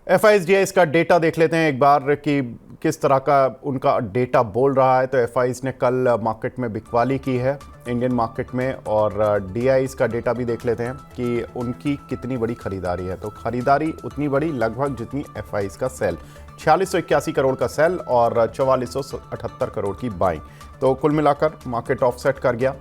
FIS का data देख लेते हैं एक बार कि किस तरह का उनका डेटा बोल रहा है। तो एफआईएस ने कल मार्केट में बिकवाली की है इंडियन मार्केट में, और डीआईएस का डेटा भी देख लेते हैं कि उनकी कितनी बड़ी खरीदारी है। तो खरीदारी उतनी बड़ी लगभग जितनी एफआईएस का सेल, 4681 करोड़ का सेल और 4478 करोड़ की बाइंग। तो कुल मिलाकर मार्केट ऑफसेट कर गया,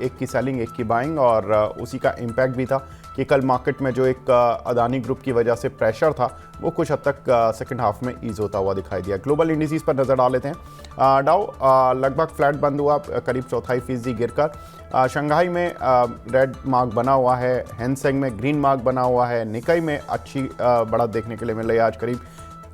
एक की सेलिंग एक की बाइंग, और उसी का इम्पैक्ट भी था कि कल मार्केट में जो एक अदानी ग्रुप की वजह से प्रेशर था वो कुछ हद तक सेकंड हाफ में ईज होता हुआ दिखाई दिया। ग्लोबल इंडिसेस पर नज़र डाल लेते हैं। डाउ लगभग फ्लैट बंद हुआ, करीब 0.25% गिरकर। शंघाई में रेड मार्क बना हुआ है, हैंसेंग में ग्रीन मार्क बना हुआ है, निकाई में अच्छी बढ़त देखने के लिए मिल रही है। आज करीब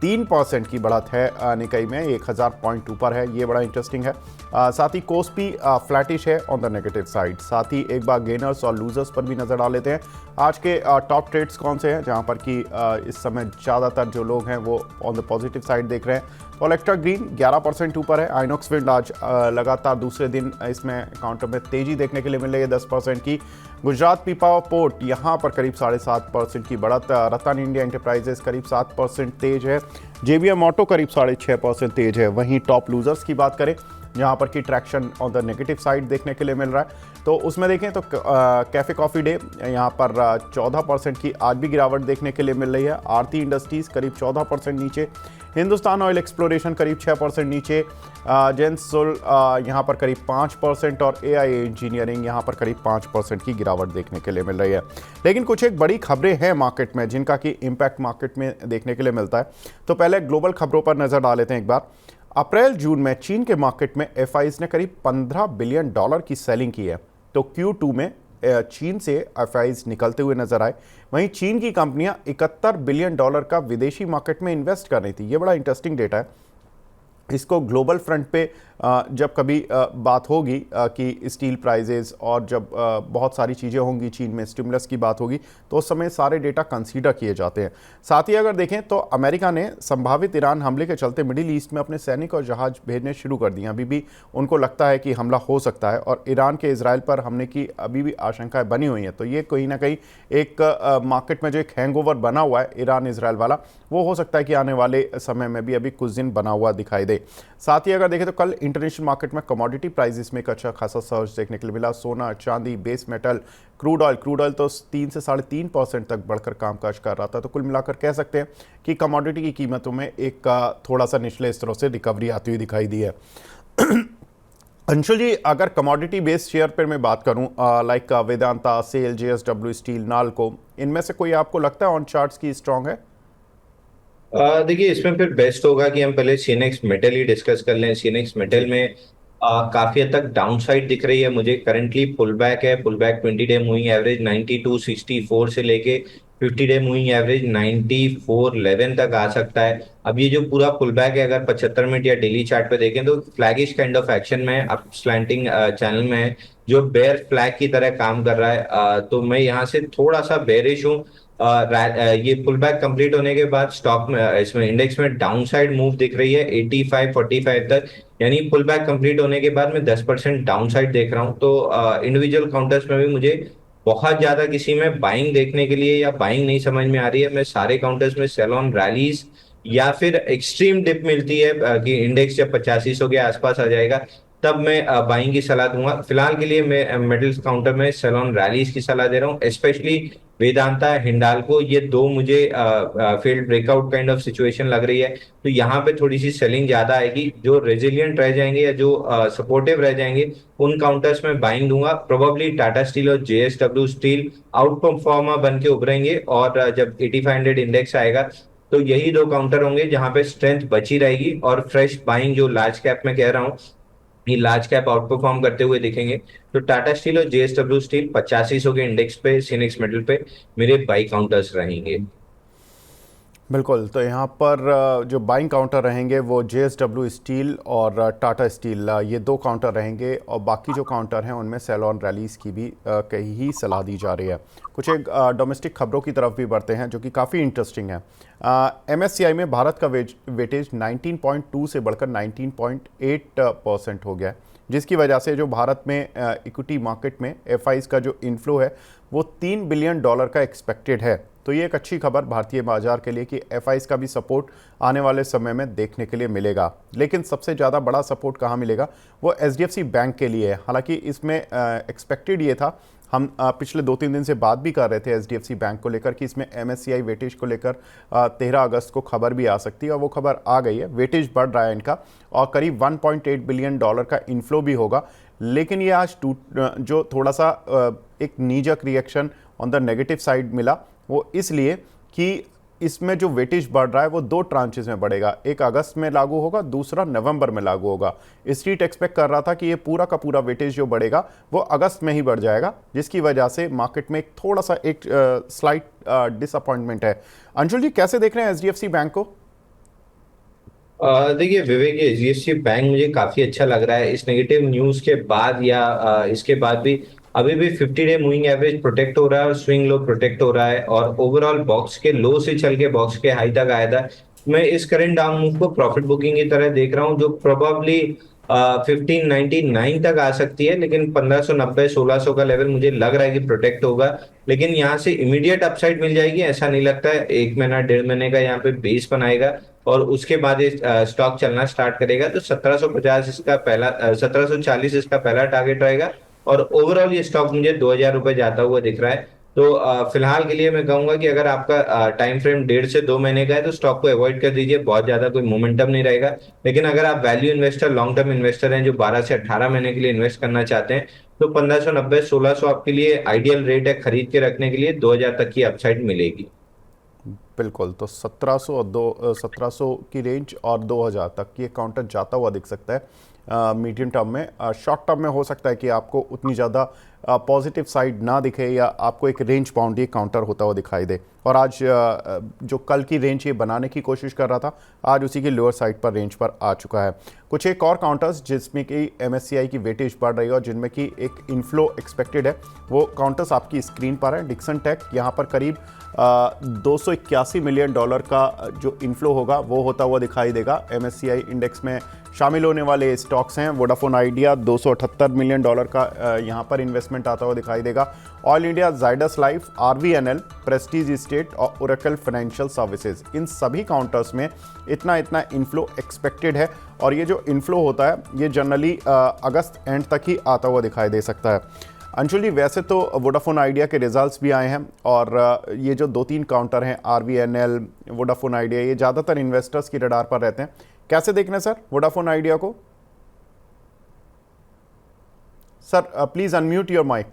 3% की बढ़त है निकाई में, 1000 पॉइंट ऊपर है, ये बड़ा इंटरेस्टिंग है। साथ ही कोस्पी फ्लैटिश है ऑन द नेगेटिव साइड। साथ ही एक बार गेनर्स और लूजर्स पर भी नज़र डाल लेते हैं। आज के टॉप ट्रेड्स कौन से हैं जहां पर कि इस समय ज़्यादातर जो लोग हैं वो ऑन द पॉजिटिव साइड देख रहे हैं। ओलेक्ट्रा ग्रीन 11% ऊपर है। आइनॉक्स विंड आज लगातार दूसरे दिन इसमें काउंटर में तेज़ी देखने के लिए मिल रही है 10% की। गुजरात पीपावाव पोर्ट यहाँ पर करीब 7.5% की बढ़त। रतन इंडिया एंटरप्राइजेस करीब 7% तेज है। जेबीएम ऑटो करीब 6.5% तेज है। वहीं टॉप लूजर्स की बात करें जहाँ पर कि traction on the negative side देखने के लिए मिल रहा है, तो उसमें देखें तो कैफ़े कॉफ़ी डे यहाँ पर 14% की आज भी गिरावट देखने के लिए मिल रही है। आरती इंडस्ट्रीज़ करीब 14% नीचे। हिंदुस्तान ऑयल एक्सप्लोरेशन करीब 6% नीचे। जेंसुल यहाँ पर करीब 5% और एआईए इंजीनियरिंग यहाँ पर करीब 5% की गिरावट देखने के लिए मिल रही है। लेकिन कुछ एक बड़ी खबरें हैं मार्केट में जिनका कि इम्पैक्ट मार्केट में देखने के लिए मिलता है। तो पहले ग्लोबल खबरों पर नज़र डाल लेते हैं एक बार। अप्रैल जून में चीन के मार्केट में एफआईएस ने करीब $15 बिलियन की सेलिंग की है। तो Q2 में चीन से एफआईएस निकलते हुए नजर आए। वहीं चीन की कंपनियां $71 बिलियन का विदेशी मार्केट में इन्वेस्ट कर रही थी। ये बड़ा इंटरेस्टिंग डेटा है। इसको ग्लोबल फ्रंट पे जब कभी बात होगी कि स्टील प्राइजेस और जब बहुत सारी चीज़ें होंगी, चीन में स्टिमुलस की बात होगी, तो उस समय सारे डेटा कंसीडर किए जाते हैं। साथ ही अगर देखें तो अमेरिका ने संभावित ईरान हमले के चलते मिडिल ईस्ट में अपने सैनिक और जहाज भेजने शुरू कर दिए। अभी भी उनको लगता है कि हमला हो सकता है और ईरान के इजराइल पर हमले की अभी भी आशंकाएं बनी हुई हैं। तो ये कहीं ना कहीं एक मार्केट में जो एक हैंगओवर बना हुआ है ईरान इजराइल वाला, वो हो सकता है कि आने वाले समय में भी अभी कुछ दिन बना हुआ दिखाई दे। साथ ही अगर देखें तो कल इंटरनेशनल मार्केट में कमोडिटी प्राइसेस में एक अच्छा खासा सर्ज देखने के लिए मिला। सोना, चांदी, बेस मेटल, क्रूड ऑयल तो 3 से 3.5% तक बढ़कर कामकाज कर रहा था। तो कुल मिलाकर कह सकते हैं कि कमोडिटी की कीमतों में एक थोड़ा सा निचले स्तरों से रिकवरी आती हुई दिखाई दी है। अंशुल जी, अगर कमोडिटी बेस्ड शेयर पर मैं बात करूं लाइक वेदांता, सेल, जेएसडब्ल्यू स्टील, नालको, इनमें से कोई आपको लगता है ऑन चार्ट्स की स्ट्रांग है? देखिए, इसमें फिर बेस्ट होगा कि हम पहले सीनेक्स मेटल ही डिस्कस कर लें। सीनेक्स मेटल में काफी हद तक डाउन साइड दिख रही है मुझे। करंटली पुल बैक है। Pull back 20 day moving average 9264 से लेके 50 डे मूविंग एवरेज 9411 तक आ सकता है। अब ये जो पूरा पुल बैक है, अगर 75 मिनट या डेली चार्ट पे देखें तो फ्लैगिश काइंड ऑफ एक्शन में है, अप स्लैंटिंग चैनल में है, जो बेयर फ्लैग की तरह काम कर रहा है। तो मैं यहाँ से थोड़ा सा बेरिश हूँ। ये पुल बैक कंप्लीट होने के बाद स्टॉक में, इसमें इंडेक्स में डाउन साइड मूव दिख रही है 8545 तक। यानी पुल बैक कंप्लीट होने के बाद मैं 10% डाउन साइड देख रहा हूँ। तो इंडिविजुअल काउंटर्स में भी मुझे बहुत ज्यादा किसी में बाइंग देखने के लिए या बाइंग नहीं समझ में आ रही है। मैं सारे काउंटर्स में सेल ऑन रैलीज या फिर एक्सट्रीम डिप मिलती है कि इंडेक्स जब 8500 के आसपास आ जाएगा, तब मैं बाइंग की सलाह दूंगा। फिलहाल के लिए मैं मेटल्स काउंटर में सेल ऑन रैलीज की सलाह दे रहा हूँ। स्पेशली वेदांता, हिंडाल्को, ये दो मुझे field breakout kind of situation लग रही है। तो यहाँ पे थोड़ी सी सेलिंग ज्यादा आएगी। जो रेजिलियंट रह जाएंगे या जो सपोर्टिव रह जाएंगे, उन काउंटर्स में बाइंग दूंगा। प्रोबेबली टाटा स्टील और जेएसडब्ल्यू स्टील आउट परफॉर्मर बन के उभरेंगे, और जब 8500 इंडेक्स आएगा तो यही दो काउंटर होंगे जहां पे स्ट्रेंथ बची रहेगी। और फ्रेश बाइंग जो लार्ज कैप में कह रहा हूँ, ये लार्ज कैप आउट परफॉर्म करते हुए दिखेंगे। तो टाटा स्टील और जेएसडब्ल्यू स्टील 8500 के इंडेक्स पे, सीनेक्स मेटल पे मेरे बाई काउंटर्स रहेंगे। बिल्कुल। तो यहाँ पर जो बाइंग काउंटर रहेंगे वो जेएसडब्ल्यू स्टील और टाटा स्टील, ये दो काउंटर रहेंगे, और बाकी जो काउंटर हैं उनमें सेल ऑन रैलीज की भी कहीं ही सलाह दी जा रही है। कुछ एक डोमेस्टिक खबरों की तरफ भी बढ़ते हैं जो कि काफ़ी इंटरेस्टिंग है। एमएससीआई में भारत का वेटेज 19.2 से बढ़कर 19.8% हो गया है, जिसकी वजह से जो भारत में इक्विटी मार्केट में एफआईज का जो इन्फ्लो है वो $3 बिलियन का एक्सपेक्टेड है तो ये एक अच्छी खबर भारतीय बाजार के लिए कि एफआईज का भी सपोर्ट आने वाले समय में देखने के लिए मिलेगा। लेकिन सबसे ज़्यादा बड़ा सपोर्ट कहाँ मिलेगा, वो एचडीएफसी बैंक के लिए है। हालांकि इसमें एक्सपेक्टेड ये था, हम पिछले 2-3 दिन से बात भी कर रहे थे एचडीएफसी बैंक को लेकर कि इसमें एमएससीआई वेटेज को लेकर 13 अगस्त को खबर भी आ सकती है, और वो खबर आ गई है। वेटेज बढ़ रहा है इनका और करीब $1.8 बिलियन का इन्फ्लो भी होगा। लेकिन ये आज जो थोड़ा सा एक नीजक reaction on the negative side मिला, वो इसलिए कि इसमें जो वेटेज बढ़ रहा है वो 2 ट्रांचेस में बढ़ेगा। एक अगस्त में लागू होगा, दूसरा नवंबर में लागू होगा। स्ट्रीट एक्सपेक्ट कर रहा था कि ये पूरा का पूरा वेटेज जो बढ़ेगा वो अगस्त में ही बढ़ जाएगा, जिसकी वजह से मार्केट में एक थोड़ा सा एक स्लाइट डिसअपॉइंटमेंट है। अंशुल जी, कैसे देख रहे हैं एचडीएफसी बैंक को? देखिए विवेक, ये एचडीएफसी बैंक मुझे काफी अच्छा लग रहा है इस नेगेटिव न्यूज के बाद, या इसके बाद भी अभी भी 50 डे मूविंग एवरेज प्रोटेक्ट हो रहा है और स्विंग लो प्रोटेक्ट हो रहा है, और ओवरऑल बॉक्स के लो से चल के बॉक्स के हाई तक आया था। मैं इस करंट डाउन मूव को प्रॉफिट बुकिंग की तरह देख रहा हूँ, जो प्रोबेबली 1599 तक आ सकती है, लेकिन 1590 1600 का लेवल मुझे लग रहा है कि प्रोटेक्ट होगा। लेकिन यहाँ से इमीडिएट अपसाइड मिल जाएगी ऐसा नहीं लगता है। 1 महीना 1.5 महीने का यहाँ पे बेस बनाएगा और उसके बाद स्टॉक चलना स्टार्ट करेगा। तो 1750 इसका पहला 1740 इसका पहला टारगेट रहेगा, और ओवरऑल ये स्टॉक मुझे 2000 रुपए जाता हुआ दिख रहा है। तो फिलहाल के लिए मैं कहूंगा कि अगर आपका टाइम फ्रेम 1.5 से 2 महीने का है तो स्टॉक को अवॉइड कर दीजिए, बहुत ज्यादा कोई मोमेंटम नहीं रहेगा। लेकिन अगर आप value investor, long term investor हैं जो 12 से 18 महीने के लिए इन्वेस्ट करना चाहते हैं, तो 1590 1600 आपके लिए आइडियल रेट है खरीद के रखने के लिए। 2000 तक की अपसाइड मिलेगी। बिल्कुल, तो 1700 और 1700 की रेंज और 2000 तक ये काउंटर जाता हुआ दिख सकता है मीडियम टर्म में। शॉर्ट टर्म में हो सकता है कि आपको उतनी ज़्यादा पॉजिटिव साइड ना दिखे, या आपको एक रेंज बाउंड ये काउंटर होता हुआ दिखाई दे। और आज जो कल की रेंज ये बनाने की कोशिश कर रहा था, आज उसी के लोअर साइड पर रेंज पर आ चुका है। कुछ एक और काउंटर्स जिसमें कि एमएससीआई की वेटेज बढ़ रही है और जिनमें कि एक इनफ्लो एक्सपेक्टेड है, वो काउंटर्स आपकी स्क्रीन पर है। डिक्सन टेक यहाँ पर करीब $281 मिलियन का जो इन्फ्लो होगा वो होता हुआ दिखाई देगा। एमएससीआई इंडेक्स में शामिल होने वाले स्टॉक्स हैं। वोडाफोन आइडिया $278 मिलियन का यहाँ पर इन्वेस्टमेंट आता हुआ दिखाई देगा। All India, Zydus life, RVNL, Prestige estate और ओरेकल फाइनेंशियल सर्विसेज, इन सभी काउंटर्स में इतना इन्फ्लो एक्सपेक्टेड है। और ये जो इन्फ्लो होता है ये जनरली अगस्त एंड तक ही आता हुआ दिखाई दे सकता है। अंशुल जी, वैसे तो वोडाफोन आइडिया के रिजल्ट्स भी आए हैं, और ये जो 2-3 काउंटर हैं आरवीएनएल, वोडाफोन आइडिया, ये ज़्यादातर इन्वेस्टर्स की रडार पर रहते हैं। कैसे देखना है सर वोडाफोन आइडिया को? Sir please unmute your mic.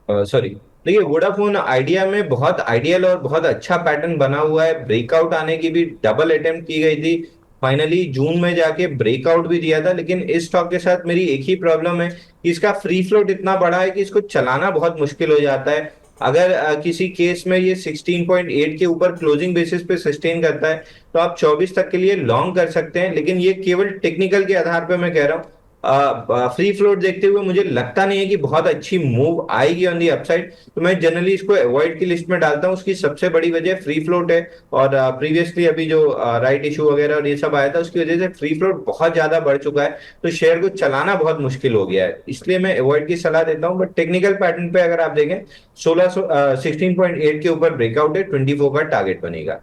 Sorry. देखिए वोडाफोन आइडिया में बहुत आइडियल और बहुत अच्छा पैटर्न बना हुआ है। ब्रेकआउट आने की भी डबल अटेम्प्ट की गई थी, फाइनली जून में जाके ब्रेकआउट भी दिया था। लेकिन इस स्टॉक के साथ मेरी एक ही प्रॉब्लम है कि इसका फ्री फ्लोट इतना बड़ा है कि इसको चलाना बहुत मुश्किल हो जाता है। अगर किसी केस में ये 16.8 के ऊपर क्लोजिंग बेसिस पे सस्टेन करता है तो आप 24 तक के लिए लॉन्ग कर सकते हैं, लेकिन ये केवल टेक्निकल के आधार पे मैं कह रहा हूँ। फ्री फ्लोट देखते हुए मुझे लगता नहीं है कि बहुत अच्छी मूव आएगी ऑन दी अपसाइड, तो मैं जनरली इसको अवॉइड की लिस्ट में डालता हूँ। उसकी सबसे बड़ी वजह फ्री फ्लोट है, और प्रीवियसली अभी जो राइट इशू वगैरह और ये सब आया था उसकी वजह से फ्री फ्लोट बहुत ज्यादा बढ़ चुका है, तो शेयर को चलाना बहुत मुश्किल हो गया है। इसलिए मैं अवॉइड की सलाह देता हूँ। बट टेक्निकल पैटर्न पे अगर आप देखें 16.8 के ऊपर ब्रेकआउट है, 24 का टारगेट बनेगा।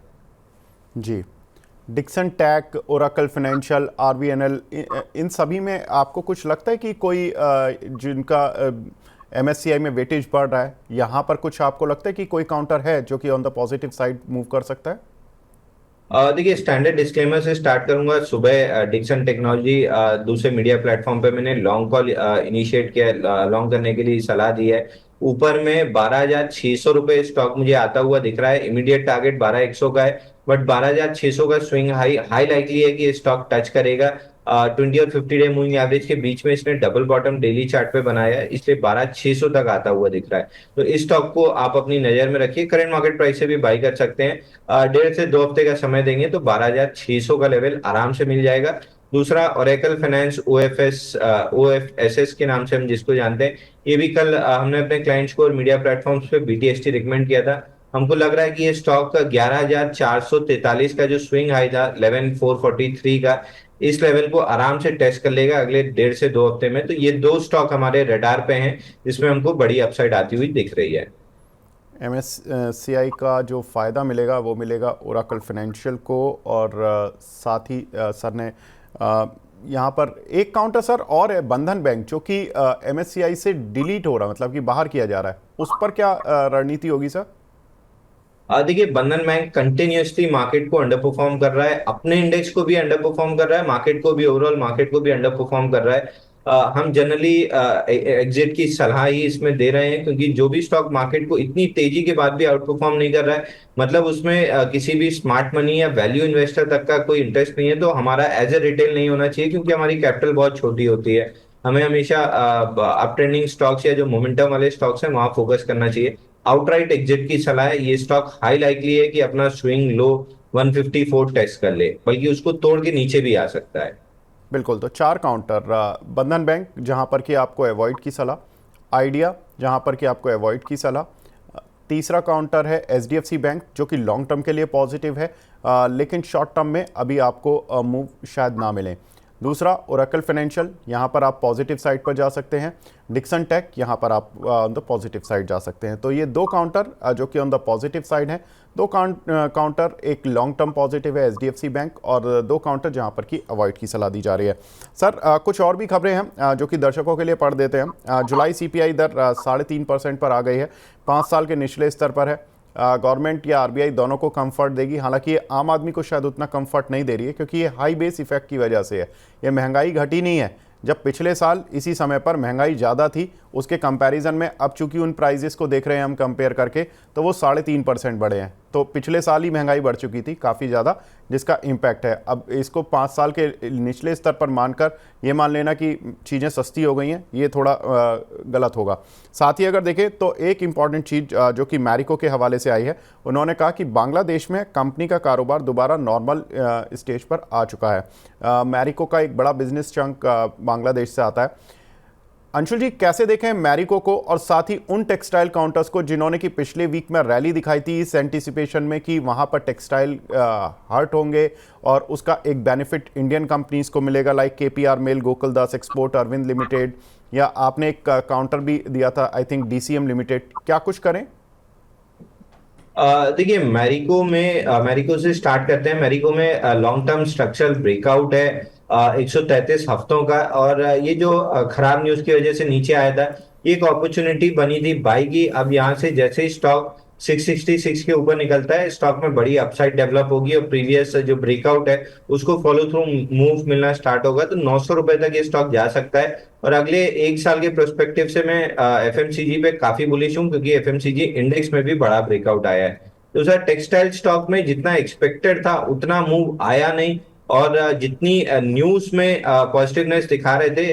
जी, Dixon Tech, Oracle Financial, RVNL, इन सभी में आपको कुछ लगता है कि कोई जिनका एमएससीआई में वेटेज बढ़ रहा है, यहाँ पर कुछ आपको लगता है कि कोई काउंटर है जो कि on the positive side move कर सकता है? देखिए स्टैंडर्ड डिस्क्लेमर से स्टार्ट करूंगा। सुबह डिक्सन टेक्नोलॉजी दूसरे मीडिया प्लेटफॉर्म पे मैंने लॉन्ग कॉल इनिशिएट किया, लॉन्ग करने के लिए सलाह दी है। ऊपर में 12,600 रुपए स्टॉक मुझे आता हुआ दिख रहा है। इमीडिएट टारगेट 12,100 का है, बट 12,600 का स्विंग हाई हाई लाइकली है कि स्टॉक टच करेगा। 20 और 50 डे मूविंग एवरेज के बीच में इसने डबल बॉटम डेली चार्ट पे बनाया है, इसलिए 12,600 तक आता हुआ दिख रहा है। तो इस स्टॉक को आप अपनी नजर में रखिए, करंट मार्केट प्राइस से भी बाई कर सकते हैं। 1.5 से 2 हफ्ते का समय देंगे तो 12,600 का लेवल आराम से मिल जाएगा। दूसरा ओरेकल फाइनेंस, ओएफएसएस के नाम से हम जिसको जानते हैं, ये भी कल हमने अपने क्लाइंट्स को और मीडिया प्लेटफॉर्म्स पे बीटीएसटी रिकमेंड किया था। हमको लग रहा है कि ये स्टॉक का 11,443 का जो स्विंग हाई था 11,443 का, इस लेवल को आराम से टेस्ट कर लेगा अगले 1.5 से 2 हफ्ते में। तो ये दो स्टॉक हमारे रडार पे हैं जिसमें हमको बड़ी अपसाइड आती हुई दिख रही है। MSCI का जो फ़ायदा मिलेगा वो मिलेगा ओरेकल फाइनेंशियल को, और साथ ही सर ने यहाँ पर एक काउंटर सर और है बंधन बैंक, जो कि MSCI से डिलीट हो रहा है, मतलब कि बाहर किया जा रहा है, उस पर क्या रणनीति होगी सर? देखिए, बंधन बैंक कंटिन्यूअसली मार्केट को अंडर परफॉर्म कर रहा है, अपने इंडेक्स को भी अंडर परफॉर्म कर रहा है, मार्केट को भी, ओवरऑल मार्केट को भी अंडर परफॉर्म कर रहा है। हम जनरली एग्जिट की सलाह ही इसमें दे रहे हैं, क्योंकि जो भी स्टॉक मार्केट को इतनी तेजी के बाद भी आउट परफॉर्म नहीं कर रहा है, मतलब उसमें किसी भी स्मार्ट मनी या वैल्यू इन्वेस्टर तक का कोई इंटरेस्ट नहीं है, तो हमारा एज ए रिटेल नहीं होना चाहिए, क्योंकि हमारी कैपिटल बहुत छोटी होती है। हमें हमेशा अप ट्रेंडिंग स्टॉक्स या जो मोमेंटम वाले स्टॉक्स हैं वहां फोकस करना चाहिए। आउटराइट एग्जिट की सलाह है, ये स्टॉक हाई लाइकली है कि अपना स्विंग लो 154 टेस्ट कर ले, बल्कि उसको तोड़ के नीचे भी आ सकता है। बिल्कुल, तो 4 काउंटर, बंधन बैंक जहाँ पर कि आपको अवॉइड की सलाह, आइडिया जहाँ पर कि आपको अवॉइड की सलाह, तीसरा काउंटर है HDFC बैंक जो कि लॉन्ग टर्म के लिए पॉजिटिव है, लेकिन शॉर्ट टर्म में अभी आपको मूव शायद ना मिले। दूसरा ओरेकल फाइनेंशियल, यहाँ पर आप पॉजिटिव साइड पर जा सकते हैं। डिक्सन टेक, यहाँ पर आप ऑन द पॉजिटिव साइड जा सकते हैं। तो ये 2 काउंटर जो कि ऑन द पॉजिटिव साइड हैं। 2 काउंटर, एक लॉन्ग टर्म पॉजिटिव है HDFC बैंक, और 2 काउंटर जहाँ पर कि अवॉइड की सलाह दी जा रही है। सर कुछ और भी खबरें हैं जो कि दर्शकों के लिए पढ़ देते हैं। जुलाई CPI दर 3.5% पर आ गई है, 5 साल के निचले स्तर पर है। गवर्नमेंट या RBI दोनों को कंफर्ट देगी, हालांकि ये आम आदमी को शायद उतना कंफर्ट नहीं दे रही है, क्योंकि ये हाई बेस इफेक्ट की वजह से है। ये महंगाई घटी नहीं है, जब पिछले साल इसी समय पर महंगाई ज़्यादा थी, उसके कंपैरिजन में अब चूंकि उन प्राइजेस को देख रहे हैं हम कंपेयर करके, तो वो 3.5% बढ़े हैं। तो पिछले साल ही महंगाई बढ़ चुकी थी काफ़ी ज़्यादा, जिसका इम्पैक्ट है। अब इसको 5 साल के निचले स्तर पर मानकर ये मान लेना कि चीज़ें सस्ती हो गई हैं, ये थोड़ा गलत होगा। साथ ही अगर देखें तो एक इम्पॉर्टेंट चीज़ जो कि मैरिको के हवाले से आई है, उन्होंने कहा कि बांग्लादेश में कंपनी का कारोबार दोबारा नॉर्मल स्टेज पर आ चुका है। मैरिको का एक बड़ा बिजनेस चंक बांग्लादेश से आता है। अंशुल जी, कैसे देखें मैरिको को, और साथ ही उन टेक्सटाइल काउंटर्स को जिन्होंने कि पिछले वीक में रैली दिखाई थी इस एंटिसिपेशन में कि वहां पर टेक्सटाइल हर्ट होंगे और उसका एक बेनिफिट इंडियन कंपनीज को मिलेगा, लाइक KPR मिल, गोकुलदास एक्सपोर्ट, अरविंद लिमिटेड, या आपने एक काउंटर भी दिया था आई थिंक DCM लिमिटेड, क्या कुछ करें? देखिए, मैरिको से स्टार्ट करते हैं। मैरिको में लॉन्ग टर्म स्ट्रक्चरल ब्रेकआउट है 133 हफ्तों का, और ये जो खराब न्यूज की वजह से नीचे आया था, ये एक अपॉर्चुनिटी बनी थी बाई की। अब यहाँ से जैसे ही स्टॉक 666 के ऊपर निकलता है, स्टॉक में बड़ी अपसाइड डेवलप होगी, और प्रीवियस जो ब्रेकआउट है उसको फॉलो थ्रू मूव मिलना स्टार्ट होगा, तो 900 रुपए तक ये स्टॉक जा सकता है। और अगले 1 साल के प्रोस्पेक्टिव से मैं FMCG पे काफी बुलिश हूँ, क्योंकि FMCG इंडेक्स में भी बड़ा ब्रेकआउट आया है। तो सर, टेक्सटाइल स्टॉक में जितना एक्सपेक्टेड था उतना मूव आया नहीं, और जितनी न्यूज में पॉजिटिवनेस दिखा रहे थे,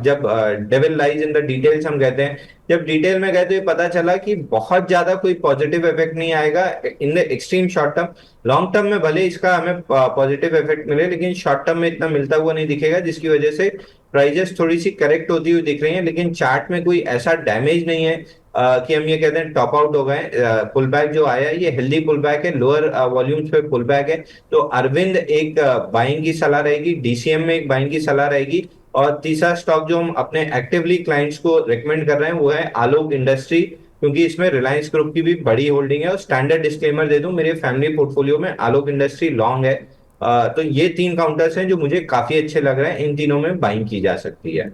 जब devil lies in the details हम कहते हैं, जब डिटेल में गए तो ये पता चला कि बहुत ज्यादा कोई पॉजिटिव इफेक्ट नहीं आएगा in the extreme short term. Long term में भले इसका हमें पॉजिटिव इफेक्ट मिले, लेकिन शॉर्ट टर्म में इतना मिलता हुआ नहीं दिखेगा, जिसकी वजह से प्राइजेस थोड़ी सी करेक्ट होती हुई दिख रही हैं। लेकिन चार्ट में कोई ऐसा डैमेज नहीं है कि हम ये कहते हैं टॉप आउट हो गए। पुल बैक जो आया है ये हेल्दी पुल बैक है, लोअर वॉल्यूम्स पे पुल बैक है। तो अरविंद एक बाइंग की सलाह रहेगी, DCM में एक बाइंग की सलाह रहेगी, और तीसरा स्टॉक जो हम अपने एक्टिवली क्लाइंट्स को रिकमेंड कर रहे हैं वो है आलोक इंडस्ट्री, क्योंकि इसमें रिलायंस ग्रुप की भी बड़ी होल्डिंग है। और स्टैंडर्ड डिस्क्लेमर दे दूं, मेरे फैमिली पोर्टफोलियो में आलोक इंडस्ट्री लॉन्ग है। तो ये 3 काउंटर्स हैं जो मुझे काफी अच्छे लग रहे हैं, इन तीनों में बाइंग की जा सकती है।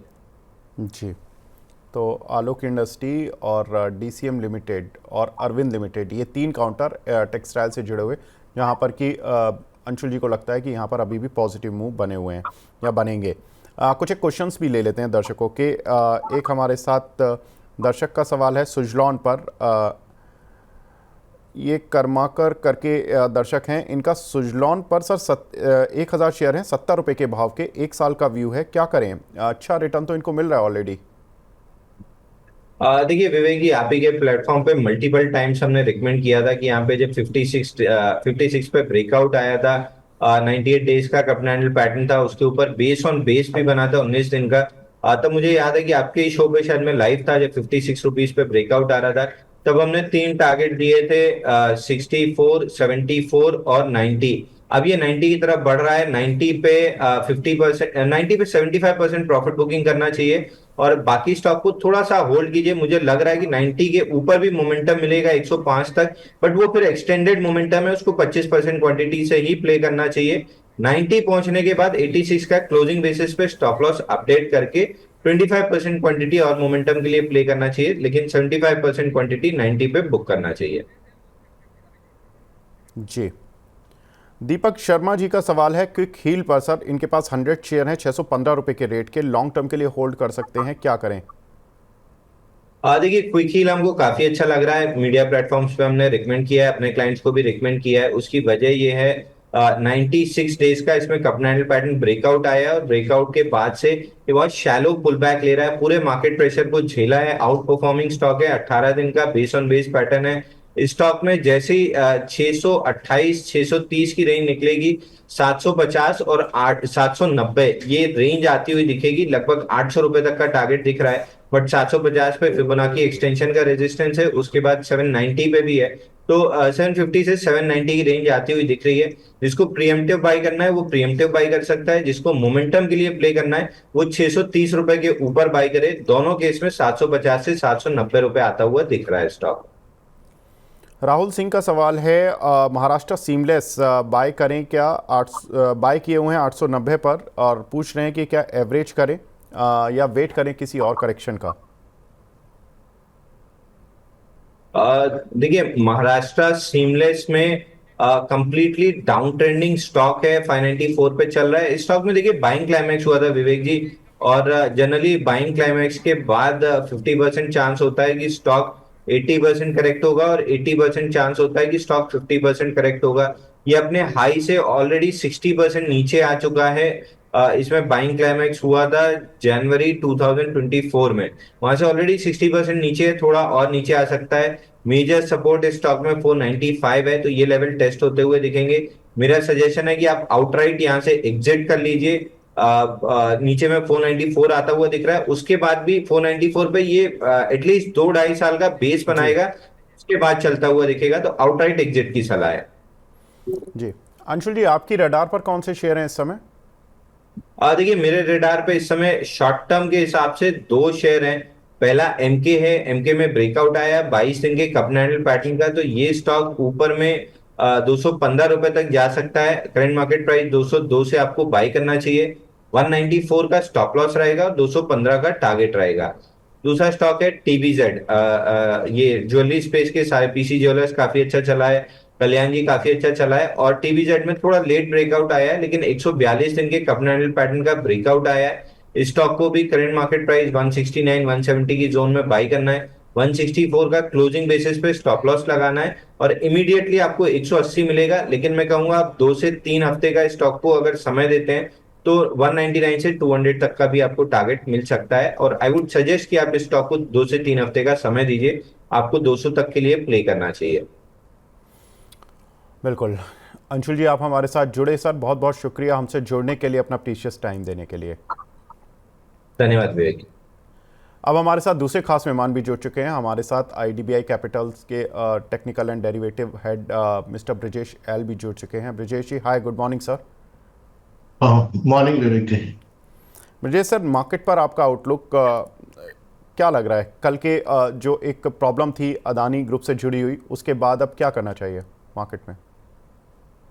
जी, तो आलोक इंडस्ट्री और DCM लिमिटेड और अरविंद लिमिटेड, ये 3 काउंटर टेक्सटाइल से जुड़े हुए, जहाँ पर कि अंशुल जी को लगता है कि यहाँ पर अभी भी पॉजिटिव मूव बने हुए हैं या बनेंगे। कुछ एक क्वेश्चंस भी ले लेते हैं दर्शकों के। एक हमारे साथ दर्शक का सवाल है सुजलॉन पर। ये कर्माकर करके दर्शक हैं, इनका सुजलॉन पर सर 1000 शेयर हैं 70 रुपये के भाव के, 1 साल का व्यू है, क्या करें? अच्छा रिटर्न तो इनको मिल रहा है ऑलरेडी। देखिए विवेक जी, आप ही के प्लेटफॉर्म पे मल्टीपल टाइम्स हमने रिकमेंड किया था कि यहाँ पे जब 56 पे ब्रेकआउट आया था, 98 डेज का कपनैंडल पैटर्न था, उसके ऊपर बेस ऑन बेस भी बना था 19 दिन का। तब मुझे याद है कि आपके ही शो पे शायद मैं लाइव था जब 56 रुपीज पे ब्रेकआउट आ रहा था। तब हमने 3 टारगेट दिए थे, 64, 74 और 90। अब ये 90 की तरफ बढ़ रहा है। 90 पे 50%, 90 पे 75% प्रॉफिट बुकिंग करना चाहिए, और बाकी स्टॉक को थोड़ा सा होल्ड कीजिए। मुझे लग रहा है कि 90 के ऊपर भी मोमेंटम मिलेगा 105 तक, बट वो फिर एक्सटेंडेड मोमेंटम है, उसको 25% क्वांटिटी से ही प्ले करना चाहिए। 90 पहुंचने के बाद 86 का क्लोजिंग बेसिस पे स्टॉप लॉस अपडेट करके 25% क्वांटिटी और मोमेंटम के लिए प्ले करना चाहिए, लेकिन 75% क्वांटिटी 90 पे बुक करना चाहिए। जी, दीपक शर्मा जी का सवाल है क्विक हील पर सर, इनके पास 100 शेयर हैं 615 रुपए के रेट के, लॉन्ग टर्म के लिए होल्ड कर सकते हैं, क्या करें? देखिए क्विक हील हमको काफी अच्छा लग रहा है, मीडिया प्लेटफॉर्म्स पे हमने रिकमेंड किया है, अपने क्लाइंट्स को भी रिकमेंड किया है। उसकी वजह ये है 96 डेज का इसमें कप एंडल पैटर्न ब्रेकआउट आया है, और ब्रेकआउट के बाद से ये बहुत शैलो पुल बैक ले रहा है, पूरे मार्केट प्रेशर को झेला है, आउट परफॉर्मिंग स्टॉक है, 18 दिन का बेस ऑन बेस पैटर्न है। इस स्टॉक में जैसे ही 628 630 की रेंज निकलेगी, 750 और 790 ये रेंज आती हुई दिखेगी, लगभग 800 रुपए तक का टारगेट दिख रहा है। बट 750 पे फिबोनाची एक्सटेंशन का रेजिस्टेंस है, उसके बाद 790 पे भी है। तो 750 से 790 की रेंज आती हुई दिख रही है। जिसको प्रीएम्प्टिव बाई करना है वो प्रीएम्प्टिव बाई कर सकता है, जिसको मोमेंटम के लिए प्ले करना है वो 630 रुपए के ऊपर बाई करे। दोनों केस में 750 से 790 रुपए आता हुआ दिख रहा है स्टॉक। राहुल सिंह का सवाल है महाराष्ट्र सीमलेस बाय करें क्या? बाय किए हुए हैं 890 पर, और पूछ रहे हैं कि क्या एवरेज करें या वेट करें किसी और करेक्शन का? देखिए महाराष्ट्र सीमलेस में कंप्लीटली डाउन ट्रेंडिंग स्टॉक है, 594 पे चल रहा है। इस स्टॉक में देखिए बाइंग क्लाइमैक्स हुआ था विवेक जी, और जनरली बाइंग क्लाइमैक्स के बाद 50% चांस होता है कि स्टॉक 80% करेक्ट होगा, और 80% चांस होता है कि स्टॉक 50% करेक्ट होगा। ये अपने हाई से ऑलरेडी 60% नीचे आ चुका है। इसमें बाइंग क्लाइमैक्स हुआ था जनवरी 2024 में, वहां से ऑलरेडी 60% नीचे है, थोड़ा और नीचे आ सकता है। मेजर सपोर्ट इस स्टॉक में 495 है, तो ये लेवल टेस्ट होते हुए दिखेंगे। मेरा सजेशन है कि आप आउटराइट यहां से एग्जिट कर लीजिए। नीचे में 494 आता हुआ दिख रहा है, उसके बाद भी 494 पे ये एटलीस्ट 2 ढाई साल का बेस जी बनाएगा, उसके बाद चलता हुआ दिखेगा, तो आउटराइट एग्जिट की सलाह है। जी, अंशुल जी आपकी रडार पर कौन से शेयर हैं इस समय? देखिए मेरे रेडार पे इस समय शॉर्ट टर्म के हिसाब से दो शेयर हैं। पहला एमके है, एमके में ब्रेकआउट आया 22 दिन के कप हैंडल पैटर्न का, तो ये स्टॉक ऊपर में 215 रुपए तक जा सकता है। करंट मार्केट प्राइस 202 से आपको बाई करना चाहिए। 194 का स्टॉप लॉस रहेगा और 215 का टारगेट रहेगा। दूसरा स्टॉक है टीबीजेड, ये ज्वेलरी स्पेस के सारे पीसी ज्वेलर्स काफी अच्छा चला है, कल्याण जी काफी अच्छा चला है, और टीबीजेड में थोड़ा लेट ब्रेकआउट आया है, लेकिन 142 दिन के कप हैंडल पैटर्न का ब्रेकआउट आया है। इस स्टॉक को भी करंट मार्केट प्राइस 169 170 की जोन में बाई करना है। 164 का क्लोजिंग बेसिस पे स्टॉप लॉस लगाना है, और इमीडिएटली आपको 180 मिलेगा, लेकिन मैं कहूंगा आप 2 से 3 हफ्ते का स्टॉक को अगर समय देते हैं तो 199 से 200 तक का भी आपको टारगेट मिल सकता है। और आई वुड सजेस्ट कि आप इस स्टॉक को 2 से 3 हफ्ते का समय दीजिए, आपको 200 तक के लिए प्ले करना चाहिए। बिल्कुल। अंशुल जी आप हमारे साथ जुड़े सर, बहुत बहुत शुक्रिया हमसे जुड़ने के लिए, अपना प्रीशियस टाइम देने के लिए। धन्यवाद विवेक। अब हमारे साथ दूसरे खास मेहमान भी जुड़ चुके हैं। हमारे साथ आईडीबीआई कैपिटल्स के technical and derivative head mister Brijesh L भी जुड़ चुके हैं। ब्रिजेश जी हाय, गुड मॉर्निंग सर। मॉर्निंग विवेक जी। ब्रिजेश सर, मार्केट पर आपका आउटलुक क्या लग रहा है? कल के जो एक प्रॉब्लम थी अदानी ग्रुप से जुड़ी हुई, उसके बाद अब क्या करना चाहिए मार्केट में?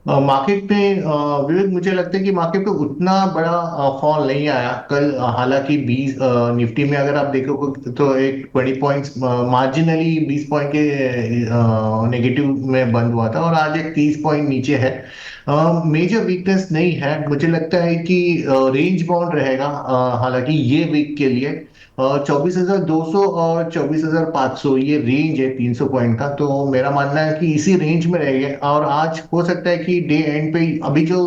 मार्केट में विवेक मुझे लगता है कि मार्केट पे उतना बड़ा फॉल नहीं आया कल। हालांकि 20 निफ्टी में अगर आप देखोगे तो एक 20 पॉइंट्स मार्जिनली 20 पॉइंट के नेगेटिव में बंद हुआ था, और आज एक 30 पॉइंट नीचे है। मेजर वीकनेस नहीं है, मुझे लगता है कि रेंज बाउंड रहेगा। हालांकि ये वीक के लिए 24,200 और 24,500 ये रेंज है 300 पॉइंट का, तो मेरा मानना है कि इसी रेंज में रहेंगे। और आज हो सकता है कि डे एंड पे अभी जो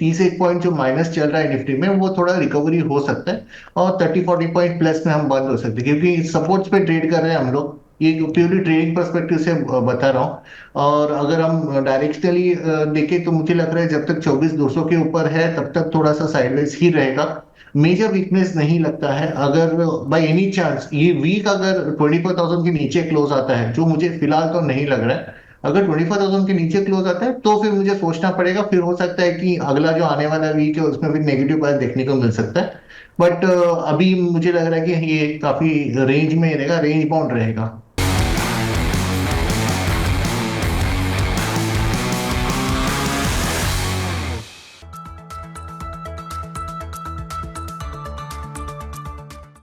31 पॉइंट जो माइनस चल रहा है निफ्टी में, वो थोड़ा रिकवरी हो सकता है, और 30-40 पॉइंट प्लस में हम बंद हो सकते हैं, क्योंकि सपोर्ट्स पे ट्रेड कर रहे हैं हम लोग। ये प्योरली ट्रेडिंग पर्सपेक्टिव से बता रहा हूँ। और अगर हम डायरेक्शनली देखें तो मुझे लग रहा है जब तक 24,200 के ऊपर है तब तक थोड़ा सा साइडवेज ही रहेगा। मेजर वीकनेस नहीं लगता है। अगर बाय एनी चांस ये वीक अगर 24,000 के नीचे क्लोज आता है, जो मुझे फिलहाल तो नहीं लग रहा है, अगर 25,000 के नीचे क्लोज आता है तो फिर मुझे सोचना पड़ेगा, फिर हो सकता है कि अगला जो आने वाला वीक है उसमें भी नेगेटिव प्राइस देखने को मिल सकता है। बट अभी मुझे लग रहा है कि ये काफी रेंज में रहेगा, रेंज बाउंड रहेगा।